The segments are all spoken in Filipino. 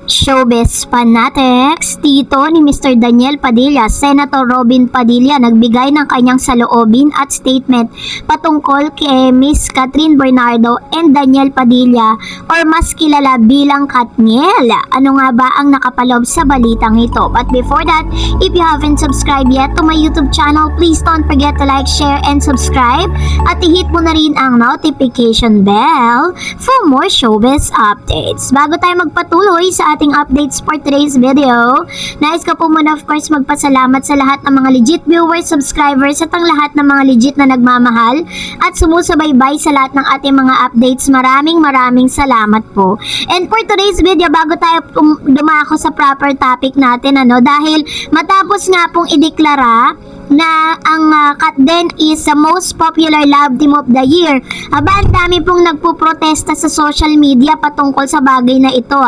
Showbiz fanatics, tito ni Mr. Daniel Padilla, Senator Robin Padilla nagbigay ng kanyang saloobin at statement patungkol kay Miss Catherine Bernardo and Daniel Padilla or mas kilala bilang Katniel. Ano nga ba ang nakapaloob sa balitang ito? But before that, if you haven't subscribed yet to my YouTube channel, please don't forget to like, share, and subscribe at i-hit mo na rin ang notification bell for more showbiz updates. Bago tayo magpatuloy sa ating updates for today's video, nais ko po muna of course magpasalamat sa lahat ng mga legit viewers, subscribers at ang lahat ng mga legit na nagmamahal at sumusubaybay sa lahat ng ating mga updates. Maraming salamat po. And for today's video, bago tayo dumako sa proper topic natin, dahil matapos nga pong ideklara na ang Katden is the most popular love team of the year. Aba, ang dami pong nagpuprotesta sa social media patungkol sa bagay na ito.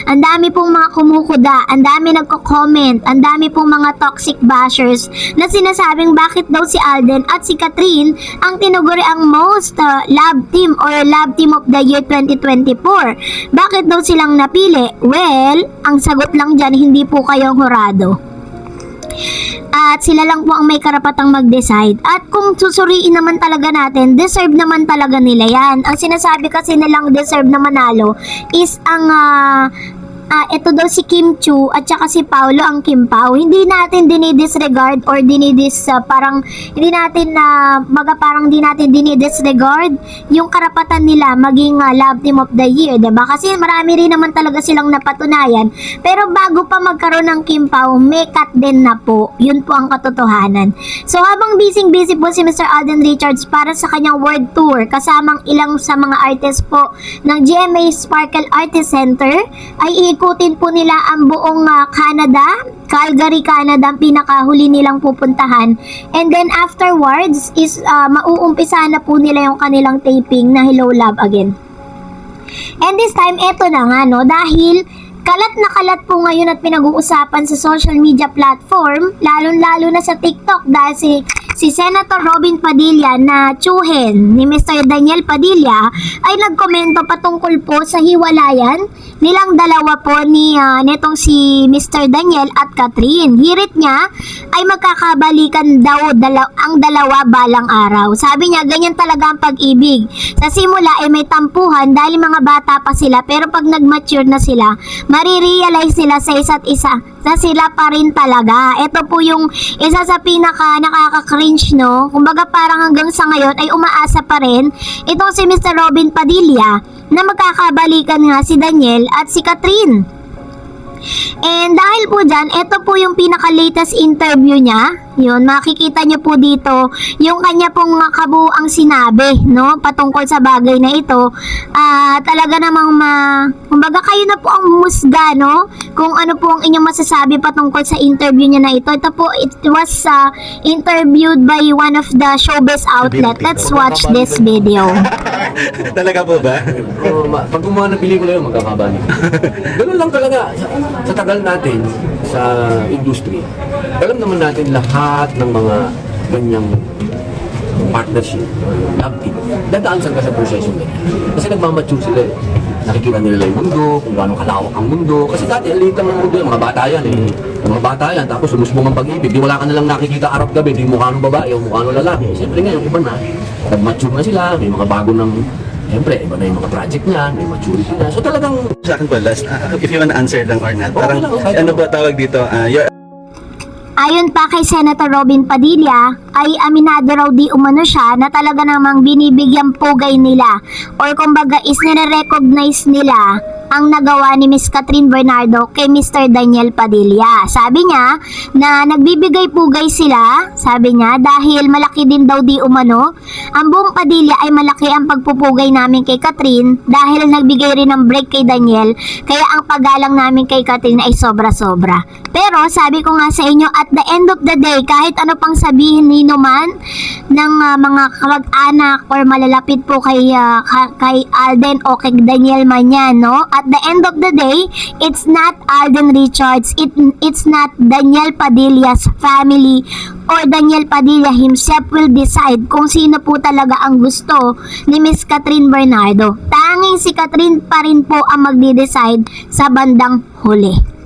Ang dami pong mga kumukuda, ang dami nagko-comment, ang dami pong mga toxic bashers na sinasabing bakit daw si Alden at si Catherine ang tinuguri ang most love team or love team of the year 2024. Bakit daw silang napili? Well, ang sagot lang dyan, hindi po kayong hurado. At sila lang po ang may karapatang mag-decide. At kung susuriin naman talaga natin, deserve naman talaga nila yan. Ang sinasabi kasi nilang deserve na manalo is ang ito daw si Kim Chu at saka si Paolo ang Kim Pao. Hindi natin dinidisregard or parang hindi natin parang di natin dinidisregard yung karapatan nila maging love team of the year, diba? Kasi marami rin naman talaga silang napatunayan. Pero bago pa magkaroon ng Kim Pao, may Katden na po. Yun po ang katotohanan. So habang busy po si Mr. Alden Richards para sa kanyang world tour kasamang ilang sa mga artist po ng GMA Sparkle Artist Center, ay ikutin po nila ang buong Canada, Calgary, Canada, ang pinakahuli nilang pupuntahan. And then afterwards is mauumpisa na po nila yung kanilang taping na Hello Love Again. And this time, eto na nga, dahil kalat na kalat po ngayon at pinag-uusapan sa social media platform, lalo na sa TikTok, dahil si Senator Robin Padilla na tsuhin ni Mr. Daniel Padilla ay nagkomento patungkol po sa hiwalayan nilang dalawa po netong si Mr. Daniel at Catherine. Hirit niya ay magkakabalikan daw ang dalawa balang araw. Sabi niya, ganyan talaga ang pag-ibig. Sa simula ay may tampuhan dahil mga bata pa sila, pero pag nag-mature na sila, marirealize nila sa isa't isa na sila pa rin talaga. Ito po yung isa sa pinaka nakaka-cringe, Kumbaga parang hanggang sa ngayon ay umaasa pa rin itong si Mr. Robin Padilla na magkakabalikan nga si Daniel at si Catherine. And dahil po dyan, ito po yung pinaka-latest interview niya. Yun, makikita nyo po dito yung kanya pong kabuuang sinabi, patungkol sa bagay na ito. Talaga namang kumbaga kayo na po ang musga, kung ano po ang inyong masasabi patungkol sa interview niya na ito. Ito po, it was interviewed by one of the showbiz outlet. Let's watch this video. Talaga po ba? Pag gumawa ng pelikula yun, magkakabalik. Ganun lang talaga. Sa tagal natin sa industry, alam naman natin lahat ng mga ganyang partnership, love team, dadaan saan ka sa proseso nila. Kasi nagmamature sila. Nakikita nila yung mundo, kung gaano kalawak ang mundo. Kasi dati, ang liit lang ng mundo, yung mga bata yan Yung mga bata yan, tapos sumusbong ang pag-ibig. Di wala ka nalang nakikita araw-gabi, di mukha ng babae o mukha ng lalaki. Siyempre ngayon, iba na. Nag-mature na sila, may mga bago ng siyempre, iba na yung mga project niyan, may maturity na. So talagang Sa akin po, last, if you want to answer lang or not, parang, Okay lang. ano ba tawag dito? Ayon pa kay Senator Robin Padilla, ay aminado raw di umano siya na talaga namang binibigyan pugay nila or kumbaga is nire-recognize nila ang nagawa ni Miss Catherine Bernardo kay Mr. Daniel Padilla. Sabi niya na nagbibigay pugay sila, sabi niya, dahil malaki din daw di umano. Ang buong Padilla ay malaki ang pagpupugay namin kay Catherine dahil nagbigay rin ng break kay Daniel, kaya ang paggalang namin kay Catherine ay sobra-sobra. Pero sabi ko nga sa inyo, at the end of the day, kahit ano pang sabihin ni man ng mga kamag-anak or malalapit po kay Alden o kay Daniel man yan, at the end of the day, it's not Alden Richards, it's not Daniel Padilla's family or Daniel Padilla himself will decide kung sino po talaga ang gusto ni Miss Catherine Bernardo. Tanging si Catherine pa rin po ang magde-decide sa bandang huli.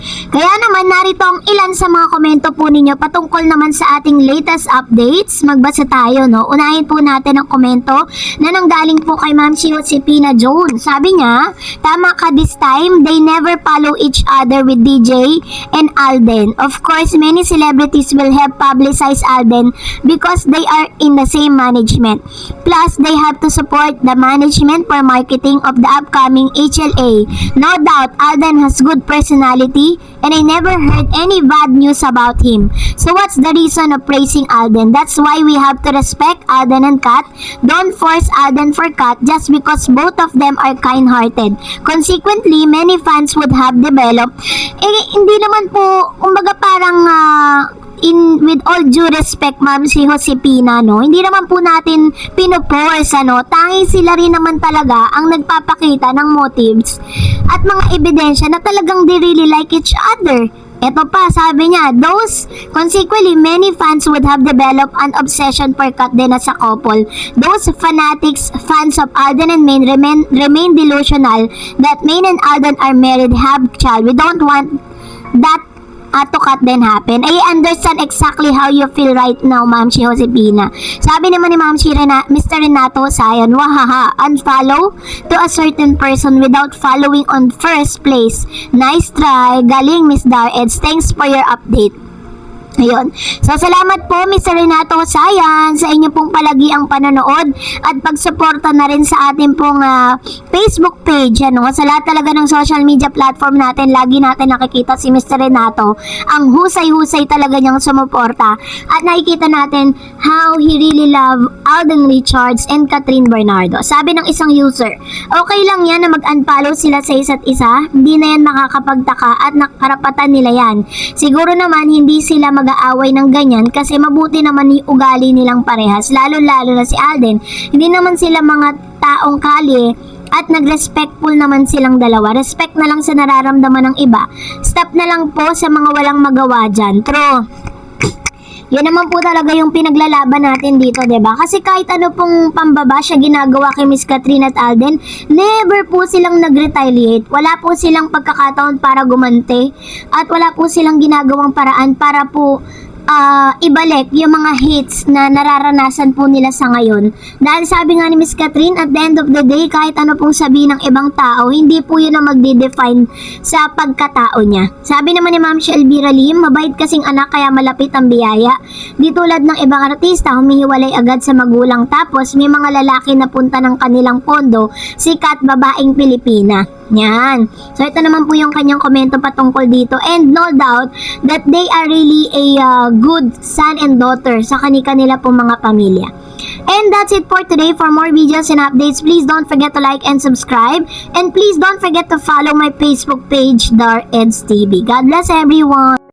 Kaya naman narito ang ilan sa mga komento po ninyo patungkol naman sa ating latest updates. Magbasa tayo, no? Unahin po natin ang komento na nanggaling po kay Ma'am Josepina Jones. Sabi niya, tama ka this time, they never follow each other with DJ and Alden. Of course, many celebrities will have publicized Alden because they are in the same management. Plus, they have to support the management for marketing of the upcoming HLA. No doubt, Alden has good personality and I never heard any bad news about him. So what's the reason of praising Alden? That's why we have to respect Alden and Kat. Don't force Alden for Kat just because both of them are kind-hearted. Consequently, many fans would have developed. Hindi naman po, kumbaga parang with all due respect, Ma'am si Josepina, no? Hindi naman po natin pinoforce, ano? Tanging sila rin naman talaga ang nagpapakita ng motives at mga ebidensya na talagang they really like each other. Ito pa, sabi niya, consequently, many fans would have developed an obsession for Kat din as a couple. Those fanatics, fans of Alden and Maine remain delusional that Maine and Alden are married, have child. We don't want that to Kat then happen. I understand exactly how you feel right now, Ma'am si Josepina. Sabi naman ni Ma'am si Mr. Renato Sayon, wahaha, unfollow to a certain person without following on first place. Nice try, galing Miss Dareds. Thanks for your update. Ayun. So, salamat po, Mr. Renato Sayan, sa inyo pong palagi ang panonood at pagsuporta na rin sa ating pong Facebook page. Ano? Sa lahat talaga ng social media platform natin, lagi natin nakikita si Mr. Renato. Ang husay-husay talaga niyang sumuporta. At nakikita natin how he really love Alden Richards and Catherine Bernardo. Sabi ng isang user, okay lang yan na mag-unfollow sila sa isa't isa. Hindi na yan makakapagtaka at karapatan nila yan. Siguro naman hindi sila mag-aaway ng ganyan kasi mabuti naman yung ugali nilang parehas, lalo-lalo na si Alden. Hindi naman sila mga taong kalye at nag-respectful naman silang dalawa. Respect na lang sa nararamdaman ng iba. Stop na lang po sa mga walang magawa dyan. True. Yun naman po talaga yung pinaglalaban natin dito, 'di ba? Kasi kahit ano pong pambaba siya ginagawa kay Miss Catherine at Alden, never po silang nag-retaliate. Wala po silang pagkakataon para gumante at wala po silang ginagawang paraan para po ibalik yung mga hits na nararanasan po nila sa ngayon. Dahil sabi nga ni Miss Catherine, at the end of the day, kahit ano pong sabihin ng ibang tao, hindi po yun ang magde-define sa pagkatao niya. Sabi naman ni Ma'am Elvira Lim, mabait kasing anak kaya malapit ang biyaya. Di tulad ng ibang artista, humihiwalay agad sa magulang tapos may mga lalaki na punta ng kanilang pondo, sikat babaeng Pilipina. Yan. So, ito naman po yung kanyang komento patungkol dito. And no doubt that they are really a good son and daughter sa kanila pong mga pamilya. And that's it for today. For more videos and updates, please don't forget to like and subscribe. And please don't forget to follow my Facebook page, Dareds TV. God bless everyone!